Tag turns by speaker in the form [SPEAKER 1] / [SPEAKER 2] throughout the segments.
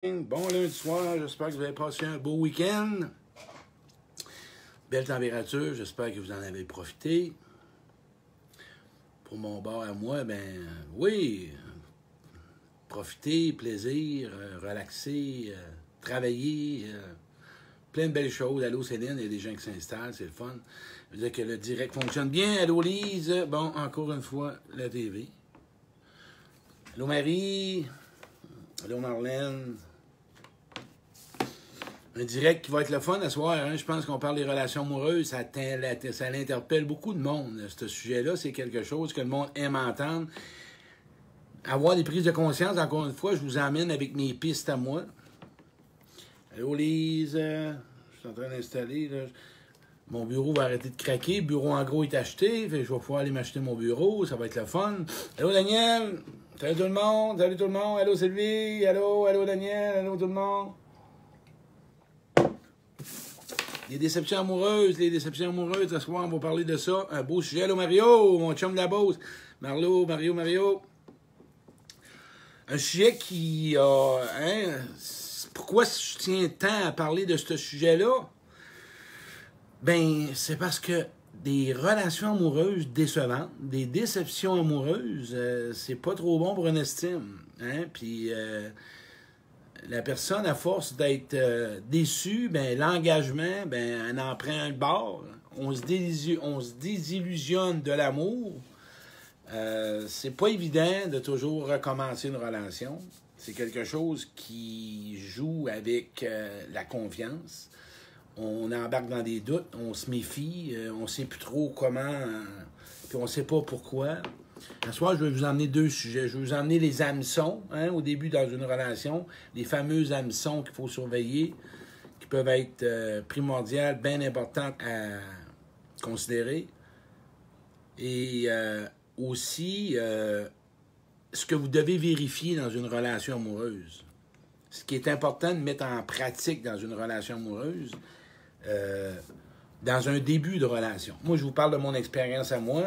[SPEAKER 1] Bon lundi soir, j'espère que vous avez passé un beau week-end. Belle température, j'espère que vous en avez profité. Pour mon bar à moi, ben oui, profiter, plaisir, relaxer, travailler, plein de belles choses. Allô Céline, il y a des gens qui s'installent, c'est le fun. Je veux dire que le direct fonctionne bien. Allô Lise, bon, encore une fois, la TV. Allô Marie, allô Marlène. Un direct qui va être le fun ce soir. Hein? Je pense qu'on parle des relations amoureuses. Ça l'interpelle beaucoup de monde. Ce sujet-là, c'est quelque chose que le monde aime entendre. Avoir des prises de conscience, encore une fois, je vous emmène avec mes pistes à moi. Allô, Lise. Je suis en train d'installer. Là. Mon bureau va arrêter de craquer. Le bureau, en gros, est acheté. Fait que je vais pouvoir aller m'acheter mon bureau. Ça va être le fun. Allô, Daniel. Salut tout le monde. Salut tout le monde. Allô, Sylvie. Allô, Daniel. Allô, tout le monde. Les déceptions amoureuses, ce soir, on va parler de ça. Un beau sujet. Allô, Mario, mon chum de la Beauce. Mario. Un sujet qui a... pourquoi je tiens tant à parler de ce sujet-là? Ben, c'est parce que des relations amoureuses décevantes, des déceptions amoureuses, c'est pas trop bon pour une estime. Hein? Puis... la personne, à force d'être déçue, ben, l'engagement, ben, elle en prend un bord. On se désillusionne de l'amour. C'est pas évident de toujours recommencer une relation. C'est quelque chose qui joue avec la confiance. On embarque dans des doutes, on se méfie, on sait plus trop comment, puis on sait pas pourquoi. Ce soir, je vais vous emmener deux sujets. Je vais vous emmener les hameçons, hein, au début dans une relation, les fameux hameçons qu'il faut surveiller, qui peuvent être primordiales, bien importantes à considérer. Et aussi, ce que vous devez vérifier dans une relation amoureuse. Ce qui est important de mettre en pratique dans une relation amoureuse, dans un début de relation. Moi, je vous parle de mon expérience à moi.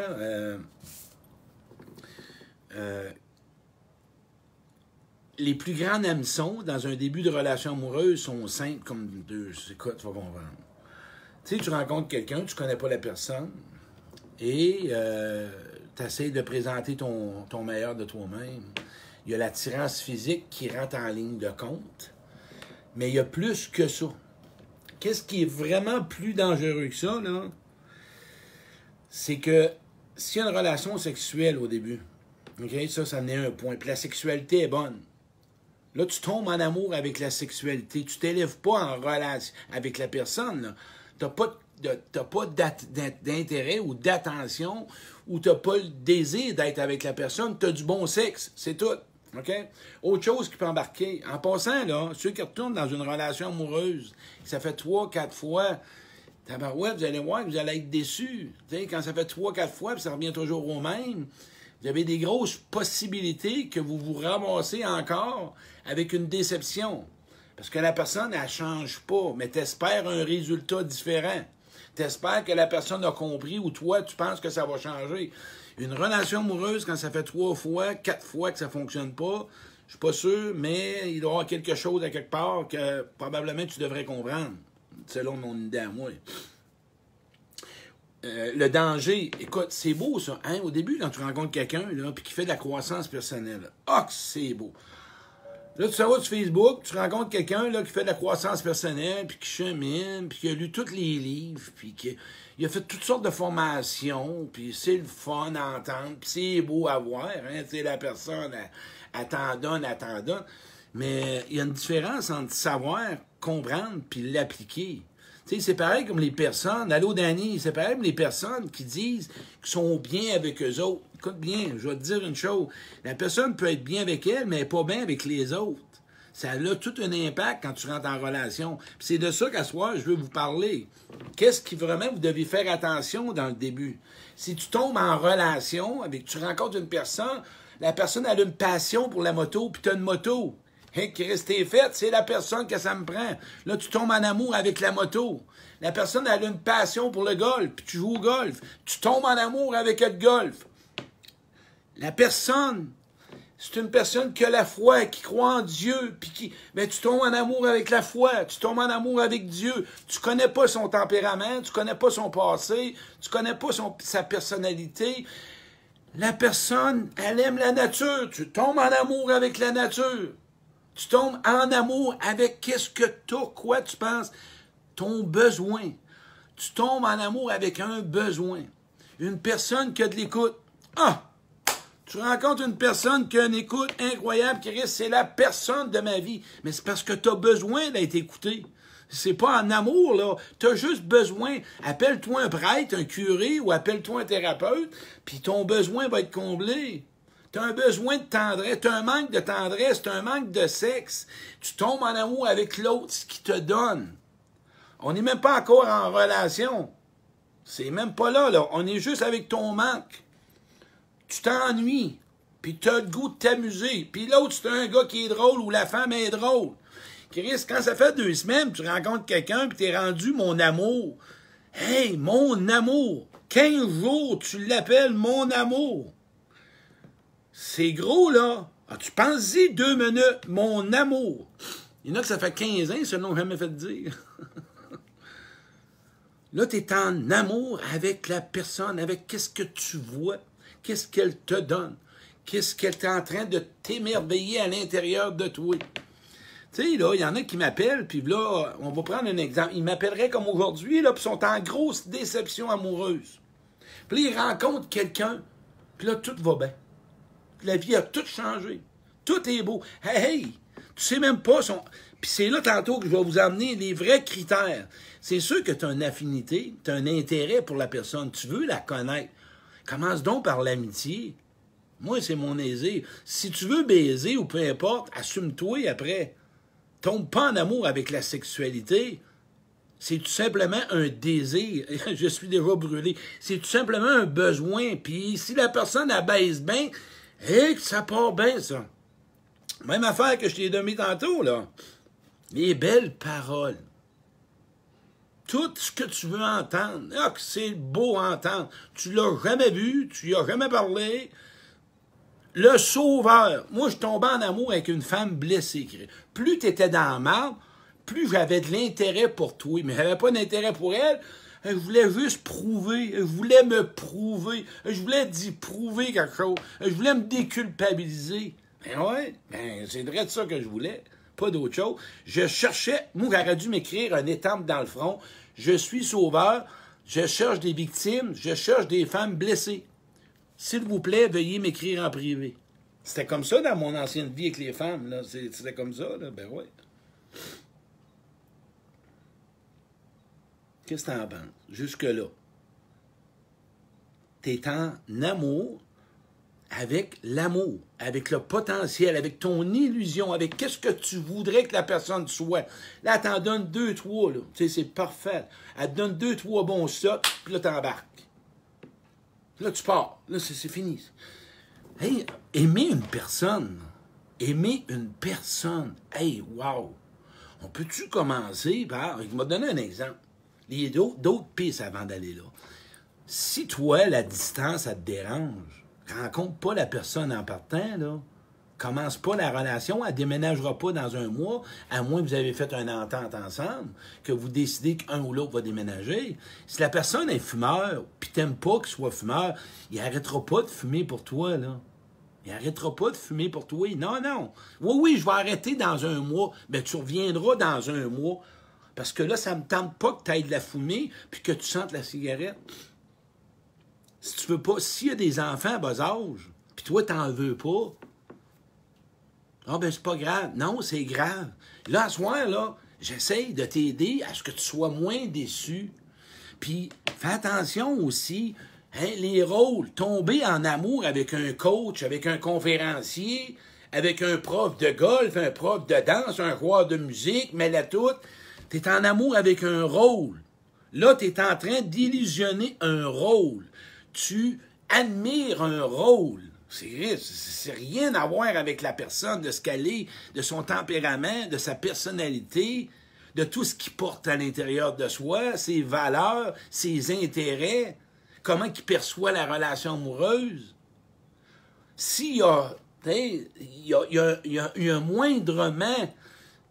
[SPEAKER 1] Les plus grands hameçons dans un début de relation amoureuse sont simples comme deux. C'est quoi, tu vas comprendre. Tu sais, tu rencontres quelqu'un, tu connais pas la personne et tu essaies de présenter ton meilleur de toi-même. Il y a l'attirance physique qui rentre en ligne de compte, mais il y a plus que ça. Qu'est-ce qui est vraiment plus dangereux que ça, là? C'est que s'il y a une relation sexuelle au début, OK, ça en est un point. Puis la sexualité est bonne. Là, tu tombes en amour avec la sexualité. Tu t'élèves pas en relation avec la personne. Tu n'as pas d'intérêt ou d'attention ou tu n'as pas le désir d'être avec la personne. Tu as du bon sexe. C'est tout. OK? Autre chose qui peut embarquer. En passant, là, ceux qui retournent dans une relation amoureuse, ça fait 3-4 fois, tabarouette, vous allez voir que vous allez être déçus. T'sais, quand ça fait 3-4 fois, puis ça revient toujours au même, vous avez des grosses possibilités que vous vous ramassez encore avec une déception. Parce que la personne, elle ne change pas, mais tu espères un résultat différent. Tu espères que la personne a compris ou toi, tu penses que ça va changer. Une relation amoureuse, quand ça fait 3 fois, 4 fois que ça ne fonctionne pas, je suis pas sûr, mais il doit y avoir quelque chose à quelque part que probablement tu devrais comprendre, selon mon idée à moi. Le danger, écoute, c'est beau ça. Hein? Au début, quand tu rencontres quelqu'un puis qui fait de la croissance personnelle, que c'est beau. Là, tu vas sur Facebook, tu rencontres quelqu'un là, qui fait de la croissance personnelle, puis qui chemine, puis qui a lu tous les livres, puis qui il a fait toutes sortes de formations, puis c'est le fun à entendre, puis c'est beau à voir. Hein? Tu sais, la personne, elle t'en donne. Mais il y a une différence entre savoir, comprendre, puis l'appliquer. Tu sais, c'est pareil comme les personnes, allô Danny, c'est pareil comme les personnes qui disent qu'ils sont bien avec eux autres. Écoute bien, je vais te dire une chose, la personne peut être bien avec elle, mais elle n'est pas bien avec les autres. Ça a tout un impact quand tu rentres en relation. Puis c'est de ça qu'à ce soir, je veux vous parler. Qu'est-ce qui vraiment vous devez faire attention dans le début? Si tu tombes en relation, tu rencontres une personne, la personne a une passion pour la moto, puis tu as une moto. Hein, qui restait faite, c'est la personne que ça me prend. Là, tu tombes en amour avec la moto. La personne a une passion pour le golf, puis tu joues au golf. Tu tombes en amour avec le golf. La personne, C'est une personne qui a la foi, qui croit en Dieu, puis mais tu tombes en amour avec la foi, tu tombes en amour avec Dieu. Tu connais pas son tempérament, tu connais pas son passé, tu connais pas sa personnalité. La personne, elle aime la nature. Tu tombes en amour avec la nature. Tu tombes en amour avec qu'est-ce que t'as, quoi tu penses, ton besoin. Tu tombes en amour avec un besoin. Une personne qui a de l'écoute. Ah! Tu rencontres une personne qui a une écoute incroyable, qui reste, c'est la personne de ma vie. Mais c'est parce que tu as besoin d'être écouté. C'est pas en amour, là. Tu as juste besoin. Appelle-toi un prêtre, un curé, ou appelle-toi un thérapeute, puis ton besoin va être comblé. Tu as un besoin de tendresse, tu as un manque de tendresse, tu as un manque de sexe. Tu tombes en amour avec l'autre, ce qui te donne. On n'est même pas encore en relation. C'est même pas là, là. On est juste avec ton manque. Tu t'ennuies, puis tu as le goût de t'amuser. Puis l'autre, c'est un gars qui est drôle ou la femme est drôle. Chris, quand ça fait 2 semaines, tu rencontres quelqu'un, puis t'es rendu mon amour. Hey, mon amour! 15 jours, tu l'appelles mon amour. C'est gros, là. Ah, tu penses-y 2 minutes, mon amour. Il y en a que ça fait 15 ans, ça ne l'ont jamais fait dire. Là, tu es en amour avec la personne, avec qu'est-ce que tu vois. Qu'est-ce qu'elle te donne? Qu'est-ce qu'elle est en train de t'émerveiller à l'intérieur de toi? Tu sais, là, il y en a qui m'appellent, puis là, on va prendre un exemple. Ils m'appelleraient comme aujourd'hui, là, puis sont en grosse déception amoureuse. Puis là, ils rencontrent quelqu'un, puis là, tout va bien. La vie a tout changé. Tout est beau. Hey, tu sais même pas son... Puis c'est là, tantôt, que je vais vous emmener les vrais critères. C'est sûr que tu as une affinité, tu as un intérêt pour la personne. Tu veux la connaître. Commence donc par l'amitié. Moi, c'est mon aisé. Si tu veux baiser ou peu importe, assume-toi après. Tombe pas en amour avec la sexualité. C'est tout simplement un désir. Je suis déjà brûlé. C'est tout simplement un besoin. Puis si la personne elle baise bien, que ça part bien, ça. Même affaire que je t'ai donné tantôt, là. Les belles paroles. Tout ce que tu veux entendre. Ah, que c'est beau à entendre. Tu l'as jamais vu, tu y as jamais parlé. Le sauveur. Moi, je tombais en amour avec une femme blessée. Plus tu étais dans la marde, plus j'avais de l'intérêt pour toi. Mais j'avais pas d'intérêt pour elle. Je voulais juste prouver. Je voulais me prouver. Je voulais d'y prouver quelque chose. Je voulais me déculpabiliser. Ben ouais, c'est vrai de ça que je voulais. Pas d'autre chose. Je cherchais, moi, j'aurais dû m'écrire une étampe dans le front. Je suis sauveur, je cherche des victimes, je cherche des femmes blessées. S'il vous plaît, veuillez m'écrire en privé. C'était comme ça dans mon ancienne vie avec les femmes, là. C'était comme ça, là. Ben ouais. Qu'est-ce que t'en penses? Jusque-là. T'es en amour avec l'amour, avec le potentiel, avec ton illusion, avec qu'est-ce que tu voudrais que la personne soit. Là, elle t'en donne 2, 3, là. Tu sais, c'est parfait. Elle te donne 2, 3 bons shots, puis là, t'embarques. Là, tu pars. Là, c'est fini. Hey, aimer une personne. Aimer une personne. Hey, wow! On peut-tu commencer par... Je vais te donner un exemple. Il y a d'autres pistes avant d'aller là. Si toi, la distance, ça te dérange, rencontre pas la personne en partant, là. Commence pas la relation, elle déménagera pas dans un mois, à moins que vous avez fait une entente ensemble, que vous décidez qu'un ou l'autre va déménager. Si la personne est fumeur, puis t'aimes pas qu'il soit fumeur, il arrêtera pas de fumer pour toi, là. Il arrêtera pas de fumer pour toi. Non, non. Oui, je vais arrêter dans un mois. Mais tu reviendras dans un mois. Parce que là, ça me tente pas que tu ailles de la fumer, puis que tu sentes la cigarette. Si tu veux pas, s'il y a des enfants à bas âge, puis toi, t'en veux pas, ah ben c'est pas grave. Non, c'est grave. Là, à ce soir, là, j'essaye de t'aider à ce que tu sois moins déçu. Puis, fais attention aussi, hein, les rôles. Tomber en amour avec un coach, avec un conférencier, avec un prof de golf, un prof de danse, un joueur de musique, mais là tout, t'es en amour avec un rôle. Là, t'es en train d'illusionner un rôle. Tu admires un rôle. C'est rien à voir avec la personne, de ce qu'elle est, de son tempérament, de sa personnalité, de tout ce qu'il porte à l'intérieur de soi, ses valeurs, ses intérêts, comment il perçoit la relation amoureuse. S'il y a Il y a moindrement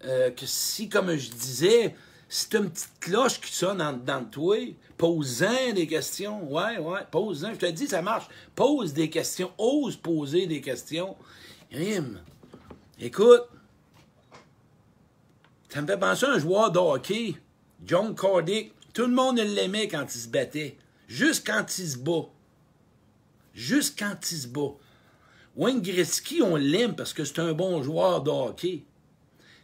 [SPEAKER 1] que si, comme je disais, si tu as une petite cloche qui sonne dans toi, pose-en des questions. Ouais, pose-en. Je te dis, ça marche. Pose des questions. Ose poser des questions. Rime. Écoute, ça me fait penser à un joueur de hockey, John Cordick. Tout le monde l'aimait quand il se battait. Juste quand il se bat. Juste quand il se bat. Wayne Gretzky, on l'aime parce que c'est un bon joueur de hockey.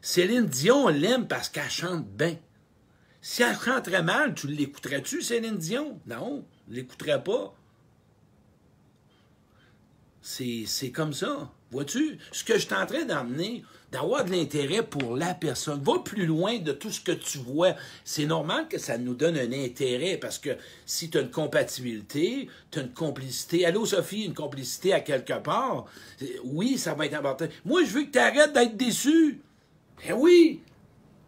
[SPEAKER 1] Céline Dion, on l'aime parce qu'elle chante bien. Si elle chanterait mal, tu l'écouterais-tu, Céline Dion? Non, je ne l'écouterais pas. C'est comme ça. Vois-tu? Ce que je suis en train d'emmener, d'avoir de l'intérêt pour la personne, va plus loin de tout ce que tu vois. C'est normal que ça nous donne un intérêt parce que si tu as une compatibilité, tu as une complicité. Allô, Sophie, une complicité à quelque part. Oui, ça va être important. Moi, je veux que tu arrêtes d'être déçu. Ben oui!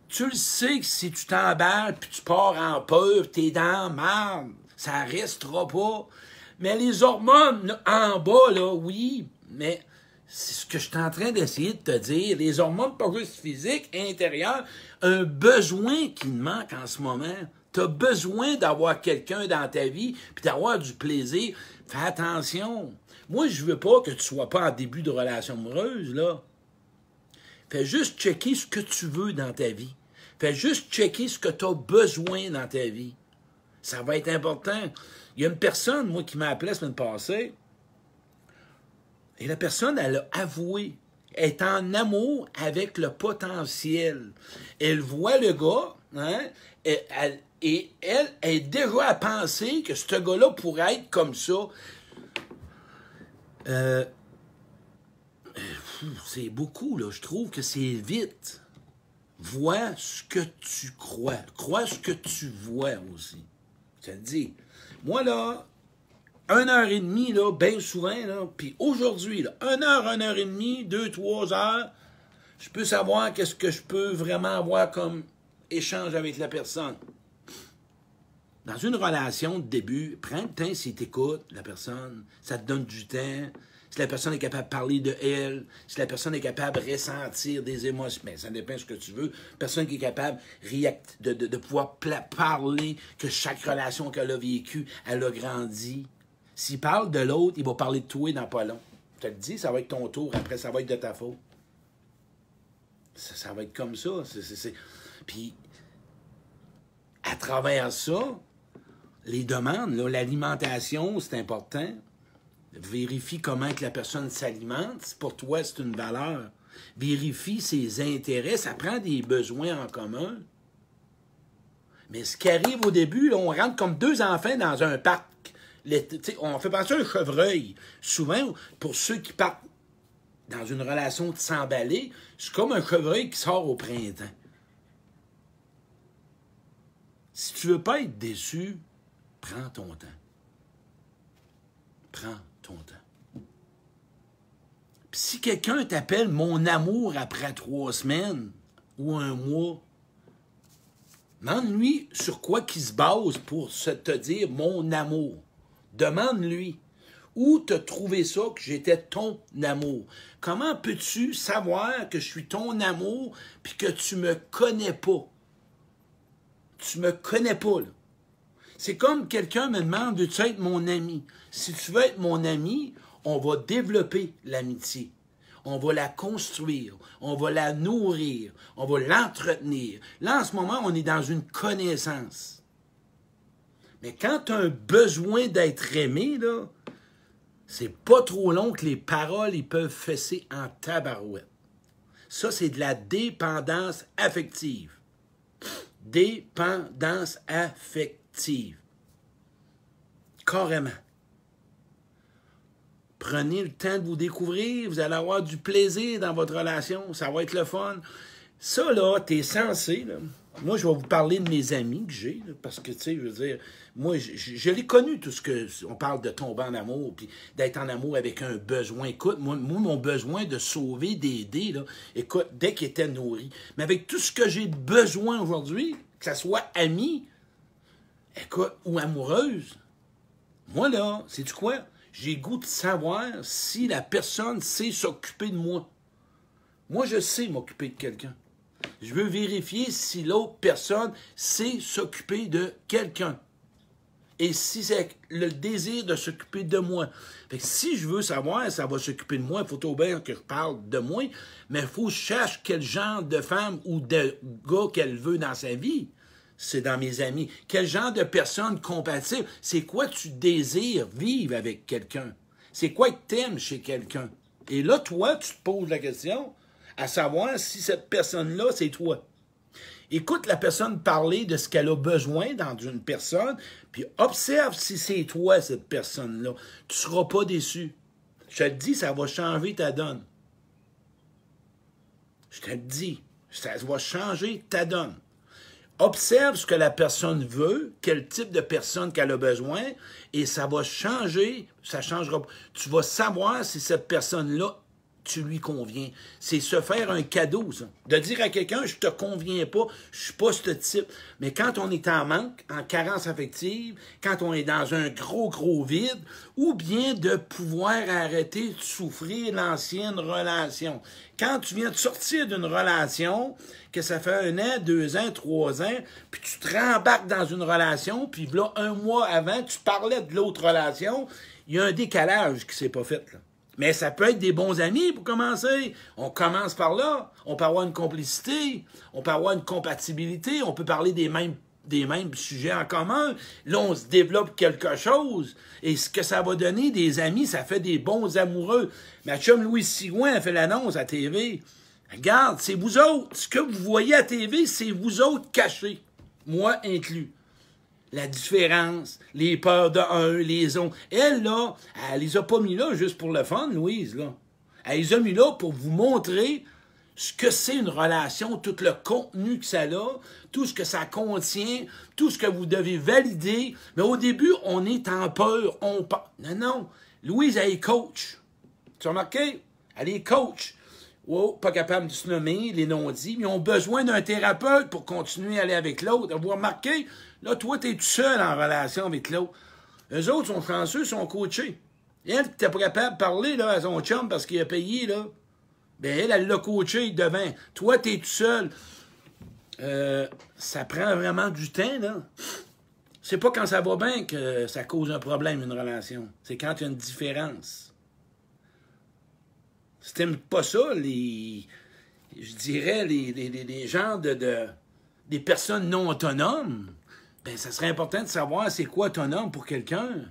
[SPEAKER 1] Tu le sais que si tu t'emballes puis tu pars en peur, t'es dans la merde. Ça restera pas. Mais les hormones en bas, là, oui, mais c'est ce que je suis en train d'essayer de te dire. Les hormones, pas juste physiques, intérieures, un besoin qui te manque en ce moment. Tu as besoin d'avoir quelqu'un dans ta vie puis d'avoir du plaisir. Fais attention. Moi, je veux pas que tu sois pas en début de relation amoureuse, là. Fais juste checker ce que tu veux dans ta vie. Fais juste checker ce que tu as besoin dans ta vie. Ça va être important. Il y a une personne, moi, qui m'a appelé la semaine passée, et la personne, elle a avoué, elle est en amour avec le potentiel. Elle voit le gars, hein, et elle est déjà à penser que ce gars-là pourrait être comme ça. C'est beaucoup, là. Je trouve que c'est vite. Vois ce que tu crois. Crois ce que tu vois aussi. Ça te dit. Moi, là, 1h30, là, bien souvent, là, puis aujourd'hui, là, 1h30, 2-3 heures, je peux savoir qu'est-ce que je peux vraiment avoir comme échange avec la personne. Dans une relation de début, prends le temps si tu écoutes la personne, ça te donne du temps. Si la personne est capable de parler de elle, si la personne est capable de ressentir des émotions, mais ça dépend de ce que tu veux. Personne qui est capable de pouvoir parler que chaque relation qu'elle a vécue, elle a grandi. S'il parle de l'autre, il va parler de toi dans pas long. Je te le dis, ça va être ton tour, après ça va être de ta faute. Ça va être comme ça. Puis, à travers ça, les demandes, l'alimentation, c'est important. Vérifie comment que la personne s'alimente. Pour toi, c'est une valeur. Vérifie ses intérêts. Ça prend des besoins en commun. Mais ce qui arrive au début, là, on rentre comme deux enfants dans un parc. On fait penser à un chevreuil. Souvent, pour ceux qui partent dans une relation de s'emballer, c'est comme un chevreuil qui sort au printemps. Si tu veux pas être déçu, prends ton temps. Prends ton temps. Puis si quelqu'un t'appelle mon amour après 3 semaines ou un mois, demande-lui sur quoi qu'il se base pour te dire mon amour. Demande-lui où t'as trouvé ça que j'étais ton amour. Comment peux-tu savoir que je suis ton amour puis que tu me connais pas? Tu me connais pas, là. C'est comme quelqu'un me demande, veux-tu être mon ami? Si tu veux être mon ami, on va développer l'amitié. On va la construire. On va la nourrir. On va l'entretenir. Là, en ce moment, on est dans une connaissance. Mais quand tu as un besoin d'être aimé, là, c'est pas trop long que les paroles, ils peuvent fesser en tabarouette. Ça, c'est de la dépendance affective. Dépendance affective. Carrément. Prenez le temps de vous découvrir, vous allez avoir du plaisir dans votre relation, ça va être le fun. Ça, là, t'es censé, là. Moi, je vais vous parler de mes amis que j'ai, là, parce que, tu sais, je veux dire, moi, je l'ai connu, tout ce que... On parle de tomber en amour, puis d'être en amour avec un besoin. Écoute, moi mon besoin de sauver, d'aider, là, écoute, dès qu'il était nourri. Mais avec tout ce que j'ai de besoin aujourd'hui, que ça soit ami, écoute, ou amoureuse, moi, là, sais-tu quoi? J'ai goût de savoir si la personne sait s'occuper de moi. Moi, je sais m'occuper de quelqu'un. Je veux vérifier si l'autre personne sait s'occuper de quelqu'un. Et si c'est le désir de s'occuper de moi. Fait que si je veux savoir si ça va s'occuper de moi, il faut bien que je parle de moi, mais il faut que je cherche quel genre de femme ou de gars qu'elle veut dans sa vie. C'est dans mes amis. Quel genre de personne compatible? C'est quoi tu désires vivre avec quelqu'un? C'est quoi que t'aimes chez quelqu'un? Et là, toi, tu te poses la question à savoir si cette personne-là, c'est toi. Écoute la personne parler de ce qu'elle a besoin dans une personne, puis observe si c'est toi, cette personne-là. Tu ne seras pas déçu. Je te le dis, ça va changer ta donne. Je te le dis, ça va changer ta donne. Observe ce que la personne veut, quel type de personne qu'elle a besoin, et ça va changer, ça changera. Tu vas savoir si cette personne-là, tu lui conviens. C'est se faire un cadeau, ça. De dire à quelqu'un, je te conviens pas, je suis pas ce type. Mais quand on est en manque, en carence affective, quand on est dans un gros vide, ou bien de pouvoir arrêter de souffrir l'ancienne relation. Quand tu viens de sortir d'une relation, que ça fait 1 an, 2 ans, 3 ans, puis tu te rembarques dans une relation, puis là, 1 mois avant, tu parlais de l'autre relation, il y a un décalage qui s'est pas fait, là. Mais ça peut être des bons amis pour commencer. On commence par là. On peut avoir une complicité. On peut avoir une compatibilité. On peut parler des mêmes sujets en commun. Là, on se développe quelque chose. Et ce que ça va donner, des amis, ça fait des bons amoureux. Ma chum Louis Sigouin a fait l'annonce à TV. Regarde, c'est vous autres. Ce que vous voyez à TV, c'est vous autres cachés. Moi inclus. La différence, les peurs de un, les autres. Elle, là, elle les a pas mis là juste pour le fun, Louise, là. Elle les a mis là pour vous montrer ce que c'est une relation, tout le contenu que ça a, tout ce que ça contient, tout ce que vous devez valider. Mais au début, on est en peur, Non. Louise, elle est coach. Tu as remarqué? Elle est coach. Oh, pas capable de se nommer, les non-dits, mais ils ont besoin d'un thérapeute pour continuer à aller avec l'autre. Vous remarquez? Là, toi, tu es tout seul en relation avec l'autre. Eux autres sont chanceux, sont coachés. Et elle, t'es pas capable de parler là, à son chum parce qu'il a payé, là. Ben, elle l'a coaché devant. Toi, tu es tout seul. Ça prend vraiment du temps, là. C'est pas quand ça va bien que ça cause un problème, une relation. C'est quand il y a une différence. Si t'aimes pas ça, je dirais, les gens des personnes non autonomes, ben, ça serait important de savoir c'est quoi autonome pour quelqu'un.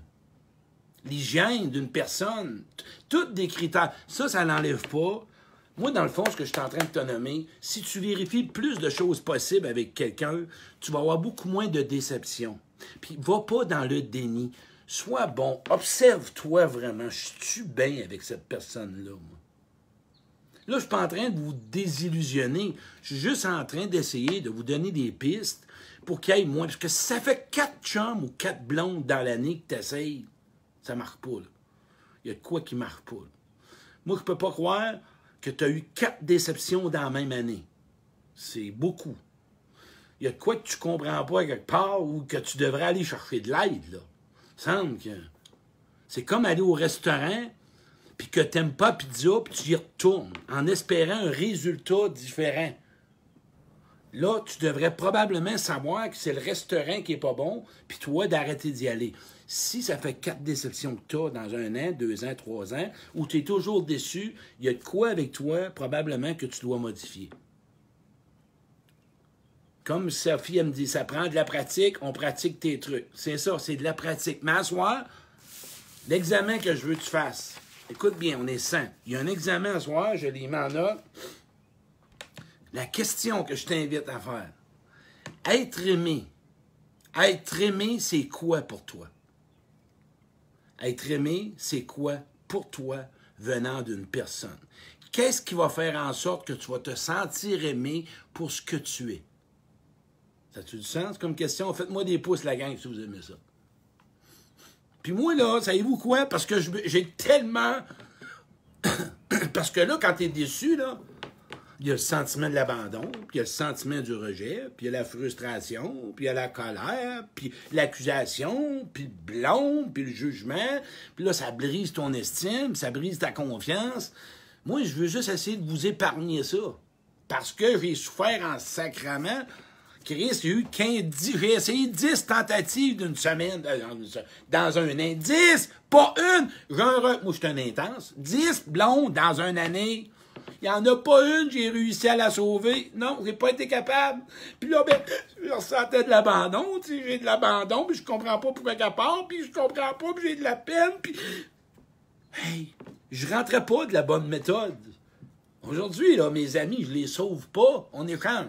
[SPEAKER 1] L'hygiène d'une personne. Tous des critères. Ça l'enlève pas. Moi, dans le fond, ce que je suis en train de te nommer, si tu vérifies plus de choses possibles avec quelqu'un, tu vas avoir beaucoup moins de déception. Puis, va pas dans le déni. Sois bon. Observe-toi vraiment. Je suis bien avec cette personne-là, moi. Là, je ne suis pas en train de vous désillusionner. Je suis juste en train d'essayer de vous donner des pistes pour qu'il y ait moins. Parce que si ça fait 4 chums ou 4 blondes dans l'année que tu essayes, ça ne marche pas, là. Il y a de quoi qui ne marche pas, là. Moi, je ne peux pas croire que tu as eu 4 déceptions dans la même année. C'est beaucoup. Il y a de quoi que tu ne comprends pas quelque part ou que tu devrais aller chercher de l'aide, là. Il semble que c'est comme aller au restaurant puis que tu n'aimes pas la pizza, puis tu y retournes, en espérant un résultat différent. Là, tu devrais probablement savoir que c'est le restaurant qui n'est pas bon, puis toi, d'arrêter d'y aller. Si ça fait 4 déceptions que tu as dans 1 an, 2 ans, 3 ans, où tu es toujours déçu, il y a de quoi avec toi, probablement, que tu dois modifier. Comme Sophie, elle me dit, ça prend de la pratique, on pratique tes trucs. C'est ça, c'est de la pratique. Mais à soir, l'examen que je veux que tu fasses, écoute bien, on est 100. Il y a un examen à soir, je l'ai mis en note. La question que je t'invite à faire, être aimé. Être aimé, c'est quoi pour toi? Être aimé, c'est quoi pour toi venant d'une personne? Qu'est-ce qui va faire en sorte que tu vas te sentir aimé pour ce que tu es? Ça a-tu du sens comme question? Faites-moi des pouces, la gang, si vous aimez ça. Puis moi, là, savez-vous quoi? Parce que j'ai tellement... Parce que là, quand t'es déçu, là, Il y a le sentiment de l'abandon, puis il y a le sentiment du rejet, puis il y a la frustration, puis il y a la colère, puis l'accusation, puis le blâme, puis le jugement. Puis là, ça brise ton estime, ça brise ta confiance. Moi, je veux juste essayer de vous épargner ça. Parce que j'ai souffert en sacrament. Christ, j'ai essayé 10 tentatives d'une semaine, dans un an. 10, pas une! Moi, je suis un intense. 10 blondes dans une année. Il n'y en a pas une, j'ai réussi à la sauver. Non, j'ai pas été capable. Puis là, ben, je ressentais de l'abandon, tu sais, j'ai de l'abandon, puis je comprends pas pourquoi qu'elle part, puis je comprends pas, puis j'ai de la peine, puis... Hey, je rentrais pas de la bonne méthode. Aujourd'hui, là, mes amis, je les sauve pas, on échange,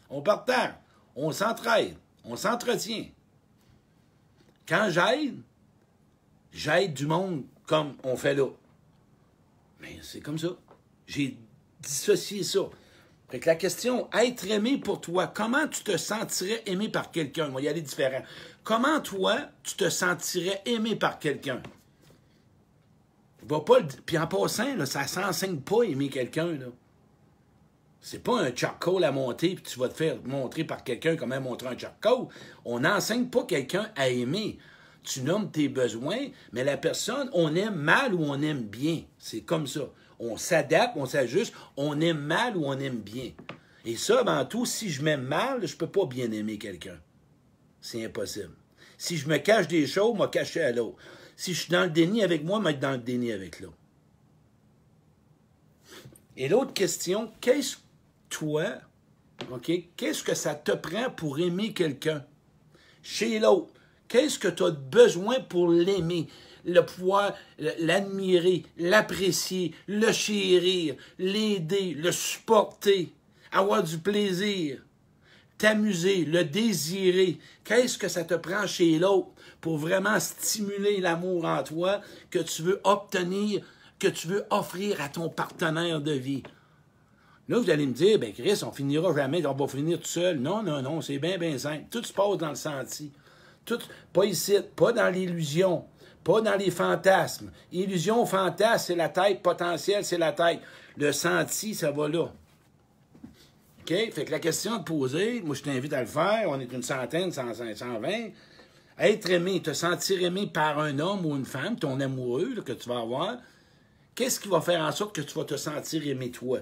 [SPEAKER 1] on partage, on s'entraide, on s'entretient. Quand j'aide du monde comme on fait là. Mais c'est comme ça. J'ai dissocié ça. Fait que la question, être aimé pour toi, comment tu te sentirais aimé par quelqu'un? On va y aller différent. Comment toi, tu te sentirais aimé par quelqu'un? Puis en passant, là, ça s'enseigne pas aimer quelqu'un, là. C'est pas un charcoal à monter, puis tu vas te faire montrer par quelqu'un comment montrer un charcoal. On n'enseigne pas quelqu'un à aimer. Tu nommes tes besoins, mais la personne, on aime mal ou on aime bien. C'est comme ça. On s'adapte, on s'ajuste, on aime mal ou on aime bien. Et ça, avant tout, si je m'aime mal, je peux pas bien aimer quelqu'un. C'est impossible. Si je me cache des choses, je vais cacher à l'autre. Si je suis dans le déni avec moi, je vais être dans le déni avec l'autre. Et l'autre question, qu'est-ce que ça te prend pour aimer quelqu'un? Chez l'autre, qu'est-ce que tu as besoin pour l'aimer? Le pouvoir l'admirer, l'apprécier, le chérir, l'aider, le supporter, avoir du plaisir, t'amuser, le désirer. Qu'est-ce que ça te prend chez l'autre pour vraiment stimuler l'amour en toi que tu veux obtenir, que tu veux offrir à ton partenaire de vie? Là, vous allez me dire, ben Chris, on finira jamais, on va finir tout seul. Non, non, non, c'est bien, bien simple. Tout se passe dans le senti. Tout, pas ici, pas dans l'illusion, pas dans les fantasmes. Illusion, fantasme, c'est la tête, potentiel, c'est la tête. Le senti, ça va là. OK? Fait que la question à te poser, moi je t'invite à le faire, on est une centaine, 120. Être aimé, te sentir aimé par un homme ou une femme, ton amoureux là, que tu vas avoir, qu'est-ce qui va faire en sorte que tu vas te sentir aimé toi?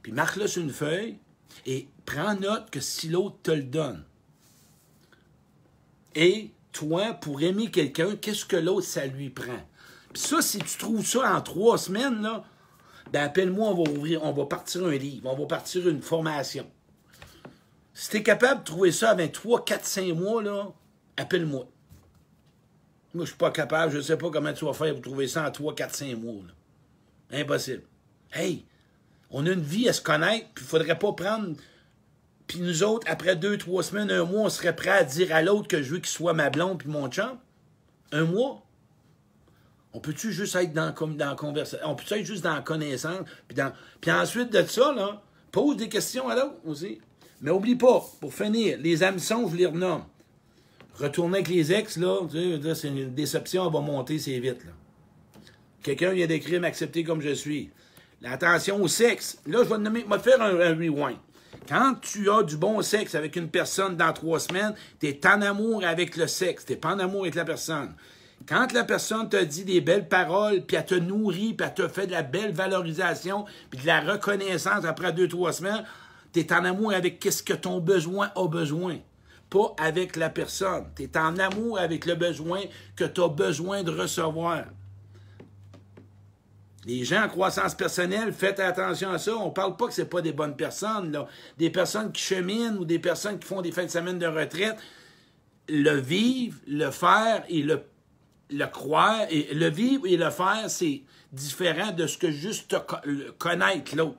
[SPEAKER 1] Puis marque-le sur une feuille et prends note que si l'autre te le donne. Et toi, pour aimer quelqu'un, qu'est-ce que l'autre, ça lui prend? Puis ça, si tu trouves ça en 3 semaines, là, ben appelle-moi, on va partir un livre, on va partir une formation. Si tu es capable de trouver ça avec 3, 4, 5 mois, là, appelle-moi. Moi, je suis pas capable, je ne sais pas comment tu vas faire pour trouver ça en 3, 4, 5 mois. Là. Impossible. Hey! On a une vie à se connaître, puis il ne faudrait pas prendre... Puis nous autres, après 2, 3 semaines, 1 mois, on serait prêt à dire à l'autre que je veux qu'il soit ma blonde puis mon chum? 1 mois? On peut-tu juste être dans la conversation? On peut-tu être juste dans la connaissance? Puis ensuite de ça, là, pose des questions à l'autre aussi. Mais oublie pas, pour finir, les hameçons, je les renomme. Retourner avec les ex, là, c'est une déception, elle va monter, c'est vite, là. Quelqu'un vient d'écrire « m'accepter comme je suis ». L'attention au sexe. Là, je vais te nommer, je vais te faire un rewind. Quand tu as du bon sexe avec une personne dans 3 semaines, tu es en amour avec le sexe, tu n'es pas en amour avec la personne. Quand la personne te dit des belles paroles, puis elle te nourrit, puis elle te fait de la belle valorisation, puis de la reconnaissance après 2-3 semaines, tu es en amour avec qu'est-ce que ton besoin a besoin, pas avec la personne. Tu es en amour avec le besoin que tu as besoin de recevoir. Les gens en croissance personnelle, faites attention à ça. On ne parle pas que ce pas des bonnes personnes, là. Des personnes qui cheminent ou des personnes qui font des fins de semaine de retraite. Le vivre, le faire et le croire. Et le vivre et le faire, c'est différent de ce que juste connaître l'autre.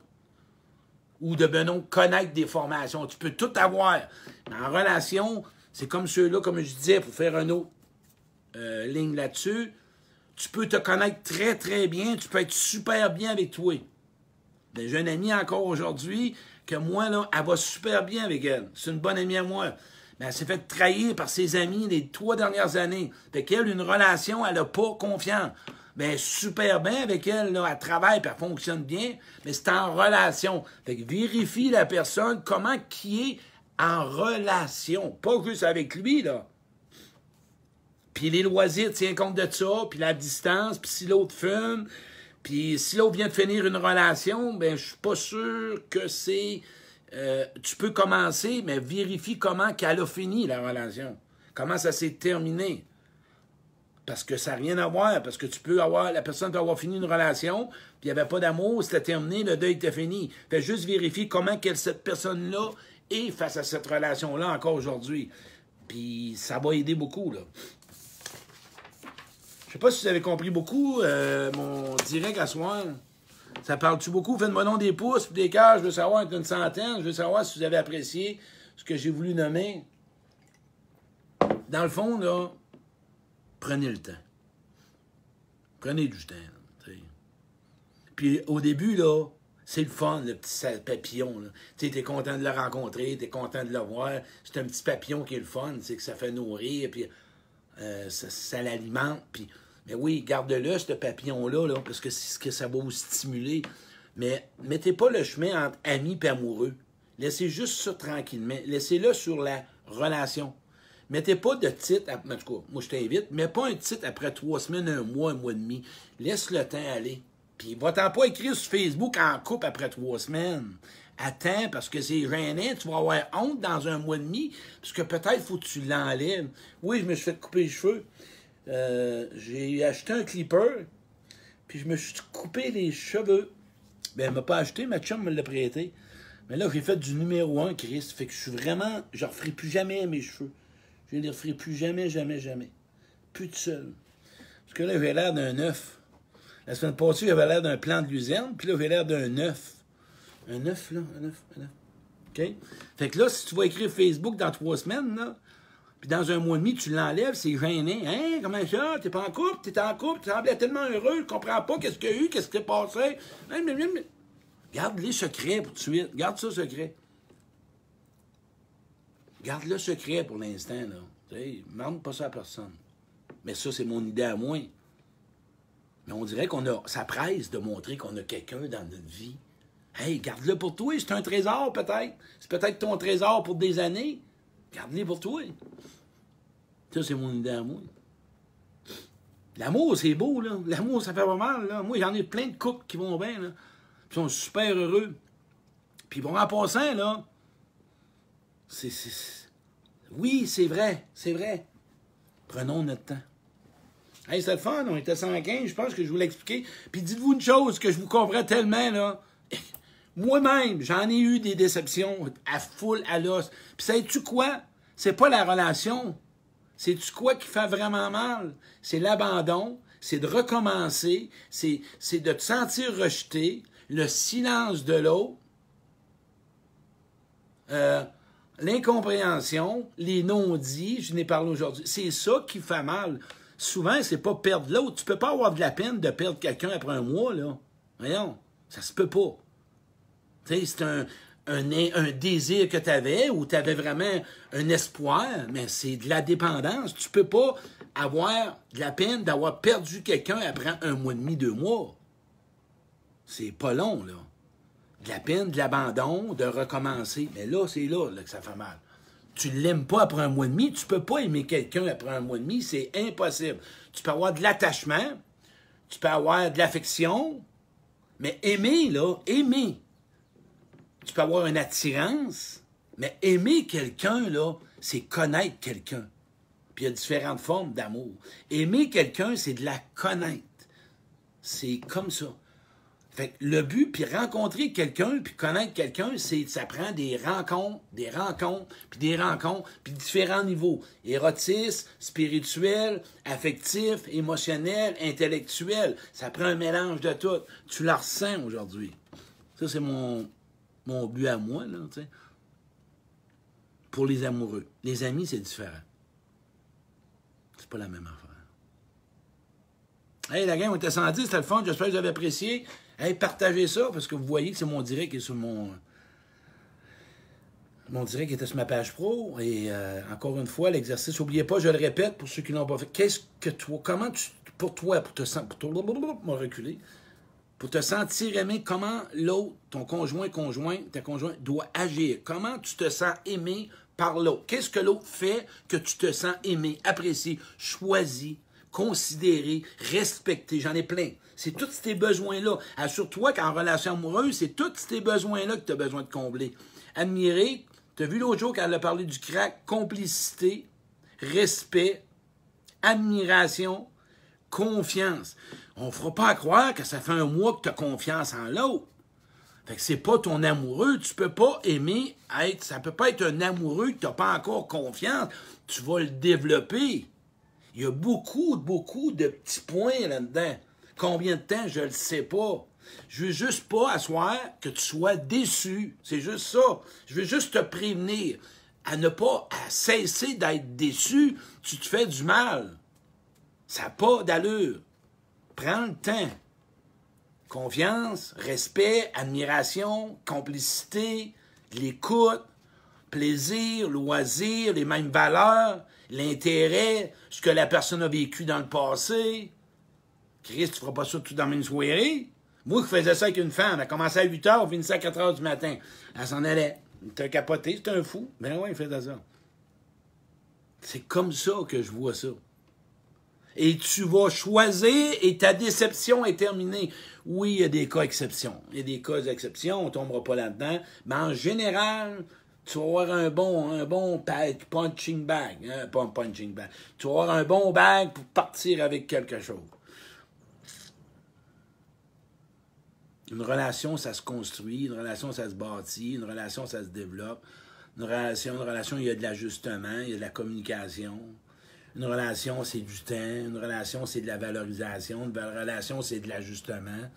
[SPEAKER 1] Ou de connaître des formations. Tu peux tout avoir. Mais en relation, c'est comme ceux-là, comme je disais, pour faire une autre ligne là-dessus. Tu peux te connaître très, très bien. Tu peux être super bien avec toi. J'ai une amie encore aujourd'hui que moi, là, elle va super bien avec elle. C'est une bonne amie à moi. Mais elle s'est fait trahir par ses amis les 3 dernières années. Fait qu'elle, une relation, elle n'a pas confiance. ben super bien avec elle, là, elle travaille, puis elle fonctionne bien, mais c'est en relation. Fait que vérifie la personne, comment qui est en relation, pas juste avec lui, là. Puis les loisirs, tiens compte de ça, puis la distance, puis si l'autre fume, puis si l'autre vient de finir une relation, ben je suis pas sûr que c'est... tu peux commencer, mais vérifie comment qu'elle a fini la relation. Comment ça s'est terminé. Parce que ça n'a rien à voir, parce que la personne peut avoir fini une relation, puis il n'y avait pas d'amour, c'était terminé, le deuil était fini. Fait juste vérifier comment cette personne-là est face à cette relation-là encore aujourd'hui. Puis ça va aider beaucoup, là. Je sais pas si vous avez compris beaucoup mon direct à soir. Ça parle-tu beaucoup? Faites-moi donc des pouces puis des cœurs. Je veux savoir entre une centaine. Je veux savoir si vous avez apprécié ce que j'ai voulu nommer. Dans le fond, là, prenez le temps. Prenez du temps. Là, puis au début, là, c'est le fun, le petit papillon. Tu sais, t'es content de le rencontrer, t'es content de le voir. C'est un petit papillon qui est le fun, c'est que ça fait nourrir, puis ça l'alimente. Puis, mais oui, garde-le, ce papillon-là, là, parce que c'est ce que ça va vous stimuler. Mais mettez pas le chemin entre amis et amoureux. Laissez juste ça tranquillement. Laissez-le sur la relation. Mettez pas de titre, en tout cas, moi je t'invite, mets pas un titre après 3 semaines, un mois et demi. Laisse le temps aller. Puis va-t'en pas écrire sur Facebook en couple après 3 semaines. Attends, parce que c'est gênant, tu vas avoir honte dans un mois et demi, parce que peut-être il faut que tu l'enlèves. Oui, je me suis fait couper les cheveux. J'ai acheté un clipper, puis je me suis coupé les cheveux. Ben, elle m'a pas acheté, ma chum me l'a prêté. Mais là, j'ai fait du numéro 1, Chris. Fait que je suis vraiment... Je ne referai plus jamais mes cheveux. Je ne les referai plus jamais, jamais, jamais. Plus de seul. Parce que là, j'ai l'air d'un œuf. La semaine passée, j'avais l'air d'un plan de luzerne, puis là, j'ai l'air d'un œuf. Un œuf, là, un œuf. OK? Fait que là, si tu vas écrire Facebook dans 3 semaines, là, puis dans un mois et demi, tu l'enlèves, c'est gênant. Hein? Comment ça? T'es pas en couple? T'es en couple? Tu semblais tellement heureux, je comprends pas qu'est-ce qu'il y a eu, qu'est-ce qui s'est passé. Garde les secrets pour tout de suite. Garde ça secret. Garde-le secret pour l'instant, là. Tu sais, demande pas ça à personne. Mais ça, c'est mon idée à moi. Mais on dirait ça presse de montrer qu'on a quelqu'un dans notre vie. Hey, garde-le pour toi. C'est un trésor, peut-être. C'est peut-être ton trésor pour des années. Garde-le pour toi. Ça, c'est mon idée à moi. L'amour, c'est beau, là. L'amour, ça fait pas mal, là. Moi, j'en ai plein de couples qui vont bien, là. Ils sont super heureux. Puis bon, en passant, là, oui, c'est vrai, c'est vrai. Prenons notre temps. Hey, c'est le fun, on était 115, je pense que je vous l'ai expliqué. Puis dites-vous une chose que je vous comprends tellement, là. Moi-même, j'en ai eu des déceptions à full, à l'os. Puis sais-tu quoi? C'est pas la relation. C'est-tu quoi qui fait vraiment mal? C'est l'abandon, c'est de recommencer, c'est de te sentir rejeté, le silence de l'autre, l'incompréhension, les non-dits, je n'ai parlé aujourd'hui. C'est ça qui fait mal. Souvent, c'est pas perdre l'autre. Tu peux pas avoir de la peine de perdre quelqu'un après un mois, là. Voyons, ça se peut pas. Tu sais, c'est un désir que tu avais ou tu avais vraiment un espoir, mais c'est de la dépendance. Tu peux pas avoir de la peine d'avoir perdu quelqu'un après un mois et demi, 2 mois. C'est pas long, là. De la peine, de l'abandon, de recommencer. Mais là, c'est là que ça fait mal. Tu ne l'aimes pas après un mois et demi, tu peux pas aimer quelqu'un après un mois et demi, c'est impossible. Tu peux avoir de l'attachement, tu peux avoir de l'affection, mais aimer, là, aimer. Tu peux avoir une attirance, mais aimer quelqu'un, là, c'est connaître quelqu'un. Puis il y a différentes formes d'amour. Aimer quelqu'un, c'est de la connaître. C'est comme ça. Fait que le but, puis rencontrer quelqu'un, puis connaître quelqu'un, ça prend des rencontres, puis différents niveaux. Érotisme, spirituel, affectif, émotionnel, intellectuel. Ça prend un mélange de tout. Tu la ressens aujourd'hui. Ça, c'est mon but à moi, là, tu sais. Pour les amoureux. Les amis, c'est différent. C'est pas la même affaire. Hey, la gang, on était 110, c'était le fun, j'espère que vous avez apprécié. Hey, partagez ça, parce que vous voyez que c'est mon direct qui est sur mon direct qui était sur ma page pro. Et encore une fois, l'exercice, n'oubliez pas, je le répète, pour ceux qui l'ont pas fait, pour toi, pour te reculer, pour te sentir aimé, comment l'autre, ton conjoint, ta conjointe doit agir. Comment tu te sens aimé par l'autre. Qu'est-ce que l'autre fait que tu te sens aimé, apprécié, choisi, considéré, respecté. J'en ai plein. C'est tous ces besoins-là. Assure-toi qu'en relation amoureuse, c'est tous ces besoins-là que tu as besoin de combler. Admirer, tu as vu l'autre jour quand elle a parlé du crack, complicité, respect, admiration, confiance. On ne fera pas croire que ça fait un mois que tu as confiance en l'autre. Fait que c'est pas ton amoureux. Tu peux pas aimer être... Ça peut pas être un amoureux que tu n'as pas encore confiance. Tu vas le développer. Il y a beaucoup de petits points là-dedans. Combien de temps, je le sais pas. Je veux juste pas asseoir que tu sois déçu. C'est juste ça. Je veux juste te prévenir à ne pas cesser d'être déçu. Tu te fais du mal. Ça n'a pas d'allure. Prends le temps. Confiance, respect, admiration, complicité, l'écoute, plaisir, loisir, les mêmes valeurs, l'intérêt, ce que la personne a vécu dans le passé. Christ, tu feras pas ça tout dans une soirée? Moi, je faisais ça avec une femme. Elle commençait à 8 h, finissait à 4 h du matin. Elle s'en allait. T'as capoté, c'était un fou. Ben ouais, il faisait ça. C'est comme ça que je vois ça. Et tu vas choisir et ta déception est terminée. Oui, il y a des cas exceptions. Il y a des cas d'exception, on ne tombera pas là-dedans. Mais en général, tu vas avoir un bon punching bag. Hein, pas un punching bag. Tu vas avoir un bon bag pour partir avec quelque chose. Une relation, ça se construit. Une relation, ça se bâtit. Une relation, ça se développe. Une relation, il y a de l'ajustement, il y a de la communication. Une relation, c'est du temps. Une relation, c'est de la valorisation. Une relation, c'est de l'ajustement.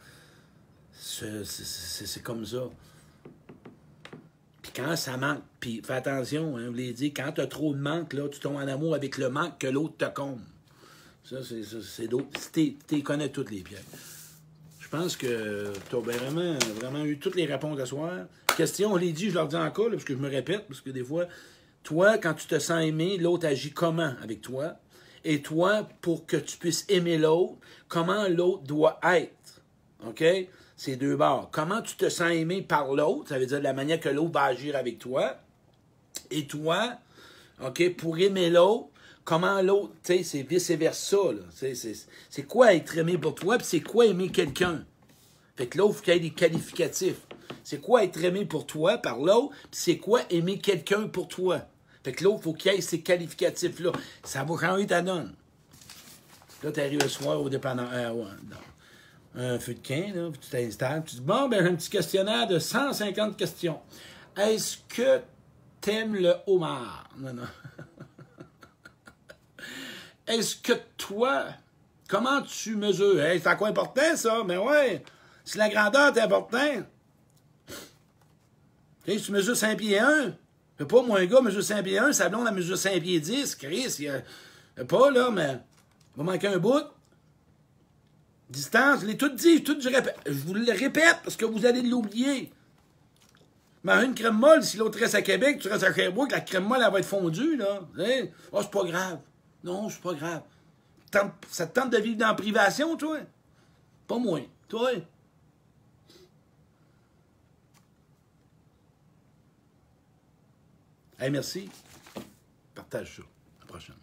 [SPEAKER 1] C'est comme ça. Puis quand ça manque, puis fais attention, hein, je vous l'ai dit, quand tu as trop de manque, là, tu tombes en amour avec le manque que l'autre te comble. Ça, c'est d'autres. Tu connais toutes les pièges. Je pense que tu as vraiment eu toutes les réponses ce soir. Question, on les dit, je leur dis encore, là, parce que je me répète, parce que des fois... Toi, quand tu te sens aimé, l'autre agit comment avec toi? Et toi, pour que tu puisses aimer l'autre, comment l'autre doit être? OK? C'est deux bords. Comment tu te sens aimé par l'autre? Ça veut dire la manière que l'autre va agir avec toi. Et toi, OK, pour aimer l'autre, comment l'autre, tu sais, c'est vice-versa. C'est quoi être aimé pour toi, puis c'est quoi aimer quelqu'un? Fait que l'autre, il faut qu'il y ait des qualificatifs. C'est quoi être aimé pour toi par l'autre, puis c'est quoi aimer quelqu'un pour toi? Fait que l'autre, il faut qu'il y ait ces qualificatifs-là. Ça va changer ta donne. Là, tu arrives le soir au dépendant. Un feu de camp, là, puis tu t'installes. Tu dis, bon, ben, j'ai un petit questionnaire de 150 questions. Est-ce que t'aimes le homard? Non. Est-ce que toi, comment tu mesures? Hey, c'est à quoi important, ça? Mais ouais, si la grandeur est importante. Si tu mesures 5 pieds 1, c'est pas moi un gars mesure 5 pieds 1, sa blonde elle mesure 5 pieds 10, Chris, il y a pas là, mais il va manquer un bout. Distance, je l'ai tout dit, je vous le répète parce que vous allez l'oublier. Mais une crème molle, si l'autre reste à Québec, tu restes à Sherbrooke, la crème molle, elle va être fondue, là. Oh, c'est pas grave. Non, c'est pas grave. Ça te tente de vivre dans la privation, toi? Pas moi. Toi? Hey, merci. Partage ça. À la prochaine.